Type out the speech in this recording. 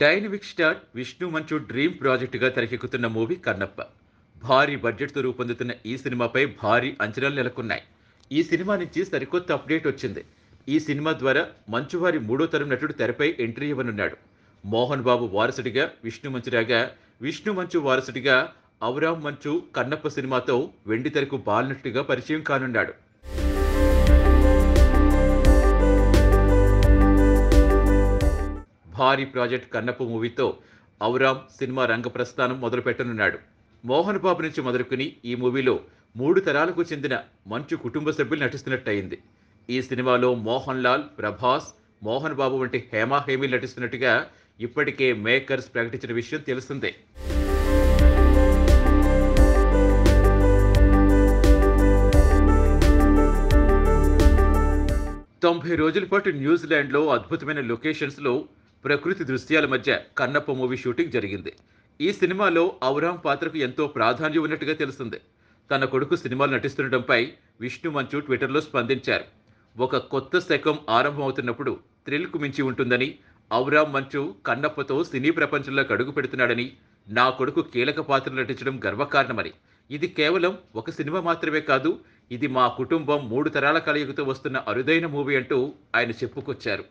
Dynamic star Vishnu మంచు dream ప్రాజెక్టుగా తెరకెక్కుతున్న మూవీ కన్నప్ప. భారీ బడ్జెట్తో రూపొందుతున్న ఈ సినిమాపై భారీ అంచనాలు నెలకొన్నాయి. ఈ సినిమా నుంచి సరికొత్త అప్డేట్ వచ్చింది. ఈ సినిమా ద్వారా మంచువారి మూడో తరం నటుడు తెరపై ఎంట్రీ ఇవ్వనున్నాడు. మోహన్ బాబు వారసుడిగా విష్ణు మంచు రాగా, విష్ణు మంచు వారసుడిగా అవరామ్ మంచు కన్నప్ప సినిమాతో వెండితెరకు బాలనటుడిగా పరిచయం కానున్నాడు. భారీ ప్రాజెక్ట్ కన్నప్ప మూవీతో అవరామ్ సినిమా రంగ ప్రస్థానం మొదలు పెట్టనున్నాడు. మోహన్ బాబు నుంచి మొదలుకుని ఈ మూవీలో 3 తరాలకు చెందిన మంచు కుటుంబ సభ్యులు నటిస్తున్నట్టయింది. ఈ సినిమాలో మోహన్ లాల్, ప్రభాస్, మోహన్ బాబు వంటి హేమా హేమీలు నటిస్తున్నట్టుగా ఇప్పటికే మేకర్స్ ప్రకటించిన విషయం తెలిసిందే. 90 రోజుల పాటు న్యూజిలాండ్లో అద్భుతమైన లొకేషన్స్లో ప్రకృతి దృశ్యాల మధ్య కన్నప్ప మూవీ షూటింగ్ జరిగింది. ఈ సినిమాలో అవరామ్ పాత్రకు ఎంతో ప్రాధాన్యం ఉన్నట్టుగా తెలిసింది. తన కొడుకు సినిమాలు నటిస్తుండటంపై విష్ణు మంచు ట్విట్టర్లో స్పందించారు. ఒక కొత్త శకం ఆరంభమవుతున్నప్పుడు థ్రిల్కు మించి ఉంటుందని, అవరామ్ మంచు కన్నప్పతో సినీ ప్రపంచంలోకి అడుగు పెడుతున్నాడని, నా కొడుకు కీలక పాత్రలు నటించడం గర్వకారణమని, ఇది కేవలం ఒక సినిమా మాత్రమే కాదు, ఇది మా కుటుంబం 3 తరాల కలయికతో వస్తున్న అరుదైన మూవీ అంటూ ఆయన చెప్పుకొచ్చారు.